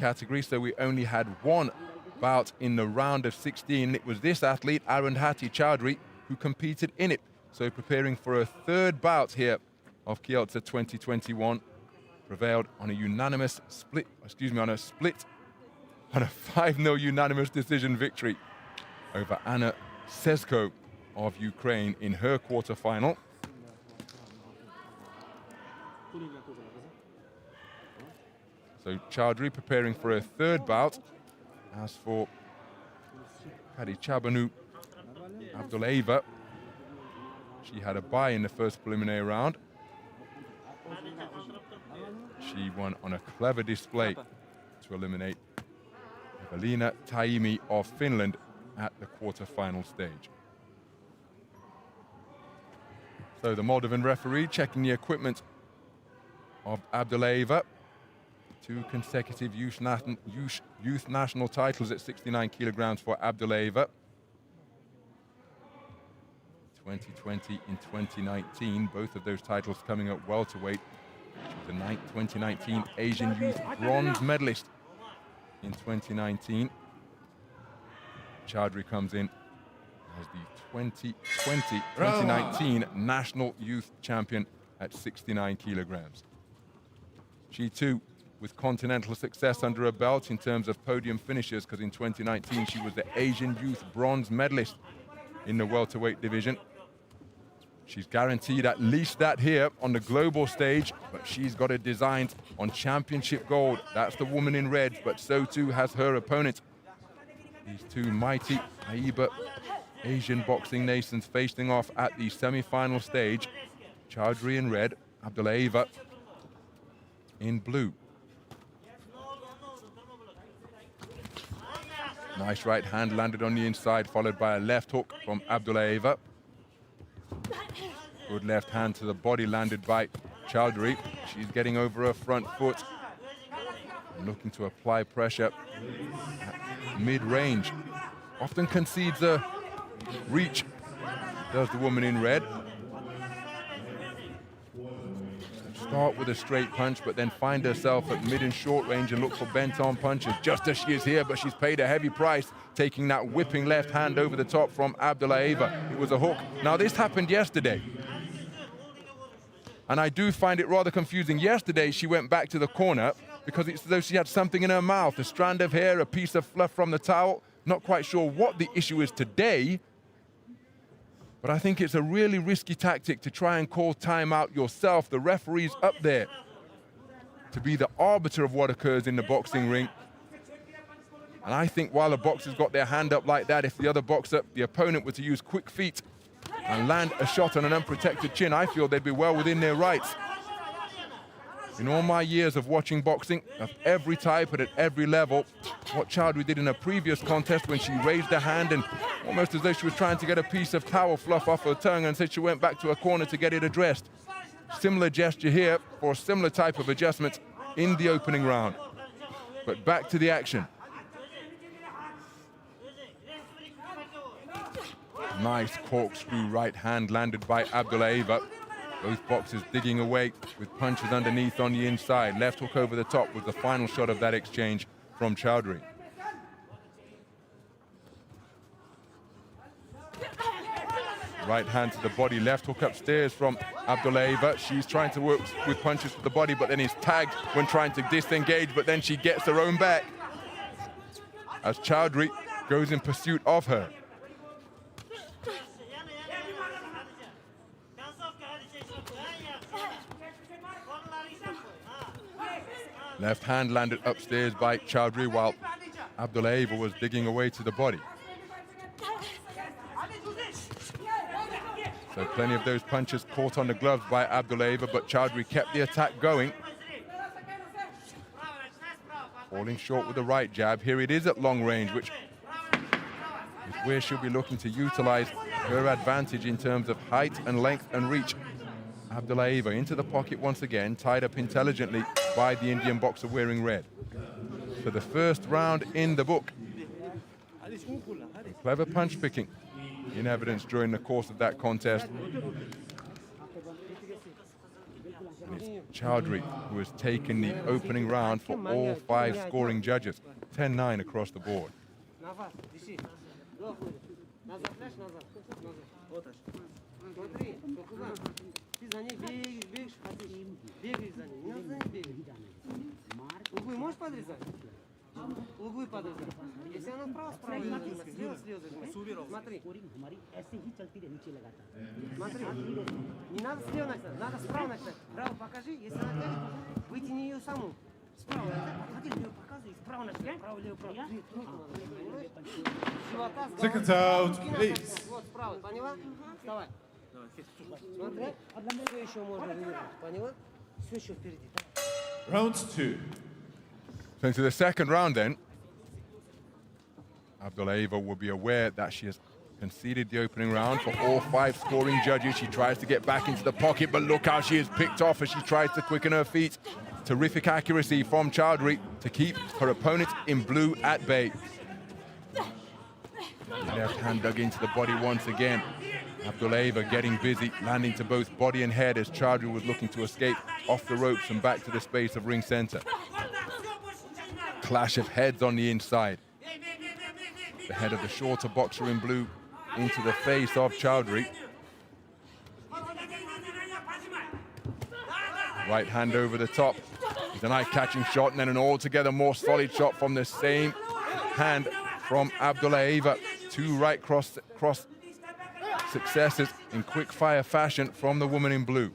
category, so we only had one bout in the round of 16. It was this athlete, Arundhati Choudhary, who competed in it. So preparing for a third bout here of Kielce 2021. Prevailed on a unanimous split, on a 5-0 unanimous decision victory over Anna Sesko of Ukraine in her quarterfinal. So Choudhary preparing for a third bout. As for Khadichabonu, ABDULLAEVA, she had a bye in the first preliminary round. She won on a clever display to eliminate Evelina Taimi of Finland at the quarterfinal stage. So the Moldovan referee checking the equipment of ABDULLAEVA. 2 consecutive youth national titles at 69 kilograms for ABDULLAEVA. 2020 and 2019, both of those titles coming at welterweight. She was the 2019 Asian Youth bronze medalist in 2019. Choudhary comes in as the 2019 National Youth Champion at 69 kilograms. She too with continental success under her belt in terms of podium finishes, because in 2019 she was the Asian Youth bronze medalist in the welterweight division. She's guaranteed at least that here on the global stage, but she's got it designed on championship gold. That's the woman in red, but so too has her opponent. These two mighty AIBA Asian boxing nations facing off at the semi-final stage. Choudhary in red, ABDULLAEVA in blue. Nice right hand landed on the inside, followed by a left hook from ABDULLAEVA. Good left hand to the body landed by Choudhary. She's getting over her front foot, looking to apply pressure at mid-range. Often concedes a reach, does the woman in red. Start with a straight punch, but then find herself at mid and short range and look for bent-on punches, just as she is here, but she's paid a heavy price, taking that whipping left hand over the top from ABDULLAEVA. It was a hook. Now, this happened yesterday, and I do find it rather confusing. Yesterday, she went back to the corner because it's as though she had something in her mouth, a strand of hair, a piece of fluff from the towel. Not quite sure what the issue is today, but I think it's a really risky tactic to try and call timeout yourself. The referee's up there to be the arbiter of what occurs in the boxing ring. And I think while the boxer's got their hand up like that, if the other boxer, the opponent, were to use quick feet and land a shot on an unprotected chin, I feel they'd be well within their rights. In all my years of watching boxing, of every type and at every level, what Choudhary did in a previous contest when she raised her hand and almost as though she was trying to get a piece of towel fluff off her tongue, and said she went back to her corner to get it addressed. Similar gesture here for a similar type of adjustment in the opening round. But back to the action. Nice corkscrew right hand landed by ABDULLAEVA. Both boxers digging away with punches underneath on the inside. Left hook over the top was the final shot of that exchange from Choudhary. Right hand to the body, left hook upstairs from ABDULLAEVA. She's trying to work with punches to the body, but then is tagged when trying to disengage, but then she gets her own back as Choudhary goes in pursuit of her. Left hand landed upstairs by Choudhary while ABDULLAEVA was digging away to the body. So plenty of those punches caught on the gloves by ABDULLAEVA, but Choudhary kept the attack going. Falling short with the right jab. Here it is at long range, which is where she'll be looking to utilize her advantage in terms of height and length and reach. ABDULLAEVA into the pocket once again, tied up intelligently by the Indian boxer wearing red. For the first round in the book. Clever punch picking in evidence during the course of that contest. And it's Choudhary who has taken the opening round for all 5 scoring judges. 10-9 across the board. Углы подрезать. Если она вправо, справа, слева, смотри. Смотри, не надо слева начинать, надо справа начинать. Право покажи, если она тянет, вытяни ее саму. Справа, смотри, лево показывай, справа начинай, право, лево, право. Seconds out, please. Вот, справа, поняла? Вставай. Смотри, все еще можно выиграть, поняла? Все еще впереди. Round 2. So into the second round then, Abdullayeva will be aware that she has conceded the opening round for all 5 scoring judges. She tries to get back into the pocket, but look how she is picked off as she tries to quicken her feet. Terrific accuracy from Choudhary to keep her opponent in blue at bay. Left hand dug into the body once again. Abdullayeva getting busy, landing to both body and head as Choudhary was looking to escape off the ropes and back to the space of ring center. Clash of heads on the inside. The head of the shorter boxer in blue into the face of Choudhary. Right hand over the top. It's an eye-catching shot and then an altogether more solid shot from the same hand from Abdullayeva. 2 right cross successes in quick-fire fashion from the woman in blue.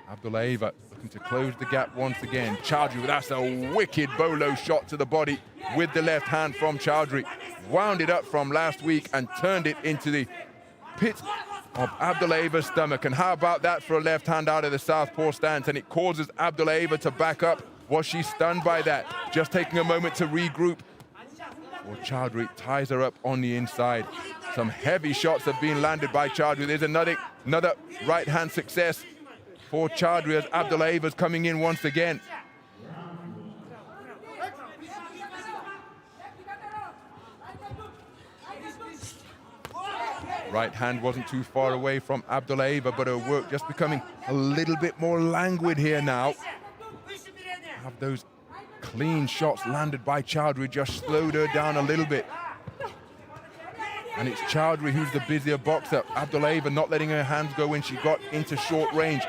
Abdullayeva looking to close the gap once again. Choudhary, that's a wicked bolo shot to the body with the left hand from Choudhary. Wound it up from last week and turned it into the pit of Abdullayeva's stomach. And how about that for a left hand out of the southpaw stance? And it causes Abdullayeva to back up. Was she stunned by that? Just taking a moment to regroup. Well, Choudhary ties her up on the inside. Some heavy shots have been landed by Choudhary. There's another right hand success for Choudhary as Abdullayeva's coming in once again. Right hand wasn't too far away from Abdullayeva, but her work just becoming a little bit more languid here now. Have those clean shots landed by Choudhary just slowed her down a little bit. And it's Choudhary who's the busier boxer. Abdullayeva not letting her hands go when she got into short range.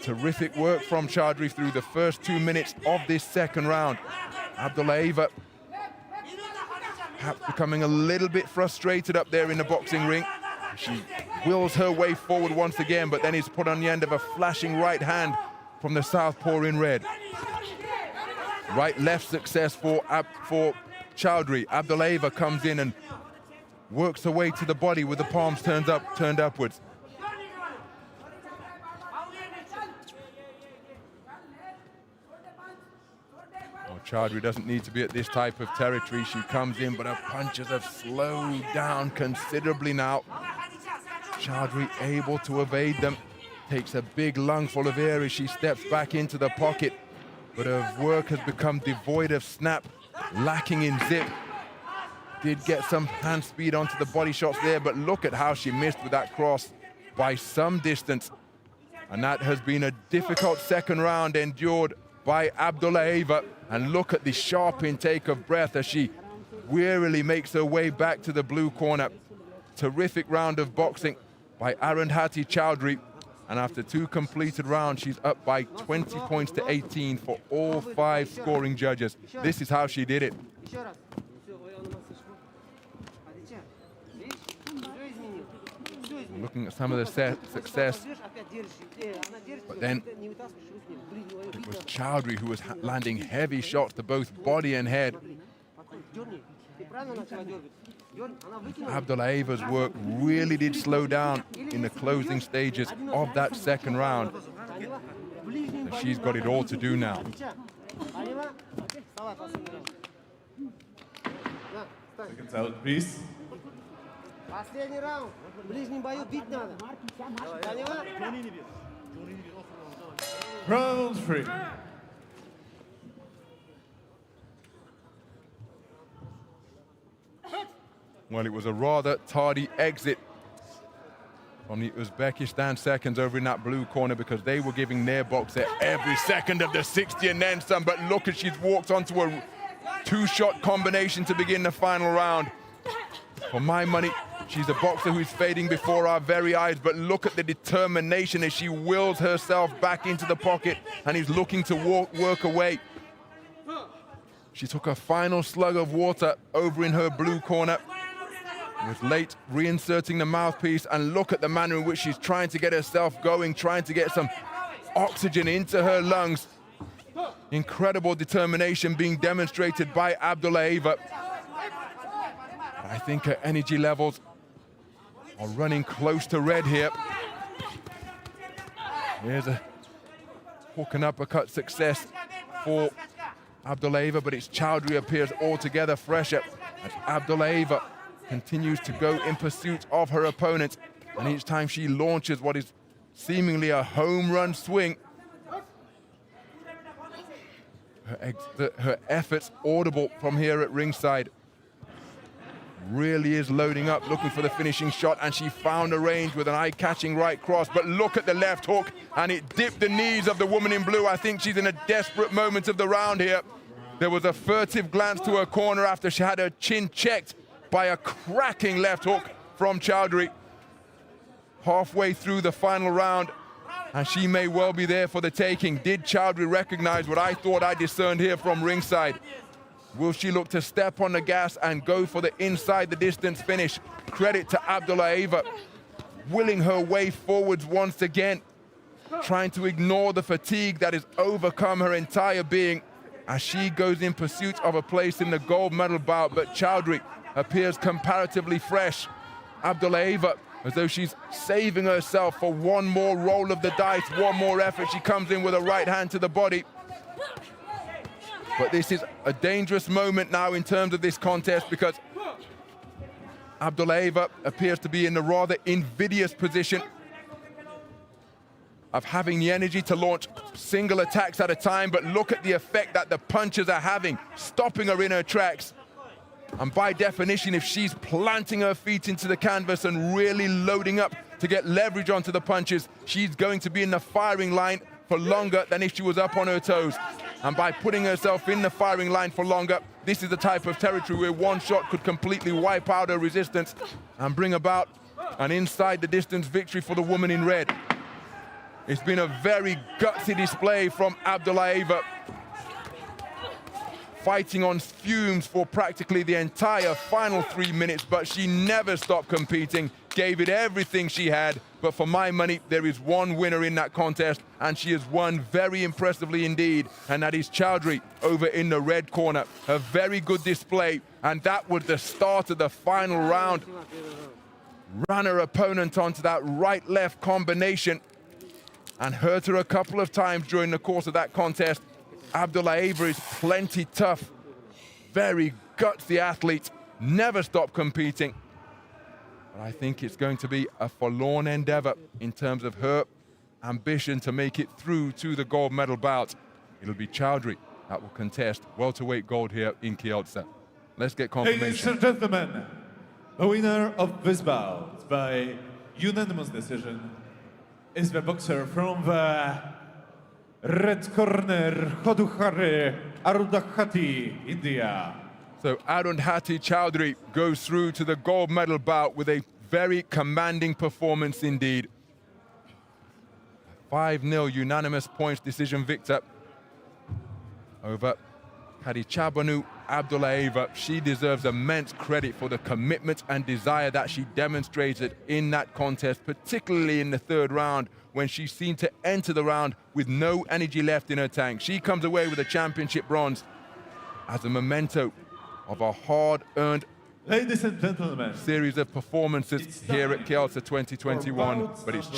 Terrific work from Choudhary through the first 2 minutes of this second round. Abdullayeva perhaps becoming a little bit frustrated up there in the boxing ring. She wills her way forward once again, but then is put on the end of a flashing right hand from the southpaw in red. Right-left success for Choudhary. Abdullayeva comes in and works her way to the body with the palms turned upwards. Choudhary doesn't need to be at this type of territory. She comes in, but her punches have slowed down considerably now. Choudhary able to evade them. Takes a big lungful of air as she steps back into the pocket, but her work has become devoid of snap, lacking in zip. Did get some hand speed onto the body shots there, but look at how she missed with that cross by some distance. And that has been a difficult second round endured by Abdullayeva. And look at the sharp intake of breath as she wearily makes her way back to the blue corner. Terrific round of boxing by Arundhati Choudhary. And after 2 completed rounds, she's up by 20 points to 18 for all 5 scoring judges. This is how she did it. Looking at some of the success, but then it was Choudhary who was landing heavy shots to both body and head. Abdullayeva's work really did slow down in the closing stages of that second round. So she's got it all to do now. Seconds out, please. Последний раунд. В ближнем бою бить надо. Поняла? Round 3. Well, it was a rather tardy exit from the Uzbekistan seconds over in that blue corner, because they were giving their boxer every second of the 60 and then some. But look as she's walked onto a two-shot combination to begin the final round. For my money, she's a boxer who's fading before our very eyes, but look at the determination as she wills herself back into the pocket and is looking to work away. She took a final slug of water over in her blue corner, was late reinserting the mouthpiece, and look at the manner in which she's trying to get herself going, trying to get some oxygen into her lungs. Incredible determination being demonstrated by Abdullaeva. I think her energy levels are running close to red here. Here's a hook and uppercut success for Abdullaeva, but it's Choudhary appears altogether fresher as Abdullaeva continues to go in pursuit of her opponent. And each time she launches what is seemingly a home run swing, her efforts audible from here at ringside. Really is loading up, looking for the finishing shot, and she found a range with an eye-catching right cross. But look at the left hook, and it dipped the knees of the woman in blue. I think she's in a desperate moment of the round here. There was a furtive glance to her corner after she had her chin checked by a cracking left hook from Choudhary. Halfway through the final round, and she may well be there for the taking. Did Choudhary recognize what I thought I discerned here from ringside? Will she look to step on the gas and go for the inside the distance finish? Credit to Abdullaeva, willing her way forwards once again, trying to ignore the fatigue that has overcome her entire being as she goes in pursuit of a place in the gold medal bout. But Choudhary appears comparatively fresh. Abdullaeva, as though she's saving herself for one more roll of the dice, one more effort. She comes in with a right hand to the body. But this is a dangerous moment now in terms of this contest, because Abdullaeva appears to be in the rather invidious position of having the energy to launch single attacks at a time. But look at the effect that the punches are having, stopping her in her tracks. And by definition, if she's planting her feet into the canvas and really loading up to get leverage onto the punches, she's going to be in the firing line for longer than if she was up on her toes. And by putting herself in the firing line for longer, this is the type of territory where one shot could completely wipe out her resistance and bring about an inside the distance victory for the woman in red. It's been a very gutsy display from Abdullaeva, fighting on fumes for practically the entire final 3 minutes, but she never stopped competing, gave it everything she had. But for my money, there is one winner in that contest, and she has won very impressively indeed, and that is Choudhary over in the red corner. A very good display, and that was the start of the final round. Ran her opponent onto that right-left combination and hurt her a couple of times during the course of that contest. Abdullaeva is plenty tough, very gutsy athlete, never stopped competing. But I think it's going to be a forlorn endeavor in terms of her ambition to make it through to the gold medal bout. It'll be Choudhary that will contest welterweight gold here in Kielce. Let's get confirmation. Ladies and gentlemen, the winner of this bout by unanimous decision is the boxer from the red corner, CHOUDHARY Arundhati, India. So Arundhati Choudhary goes through to the gold medal bout with a very commanding performance indeed. 5-0 unanimous points decision victor over Khadichabonu Abdullaeva. She deserves immense credit for the commitment and desire that she demonstrated in that contest, particularly in the third round, when she seemed to enter the round with no energy left in her tank. She comes away with a championship bronze as a memento of a hard-earned Ladies and gentlemen, series of performances here at Kielce 2021. But it's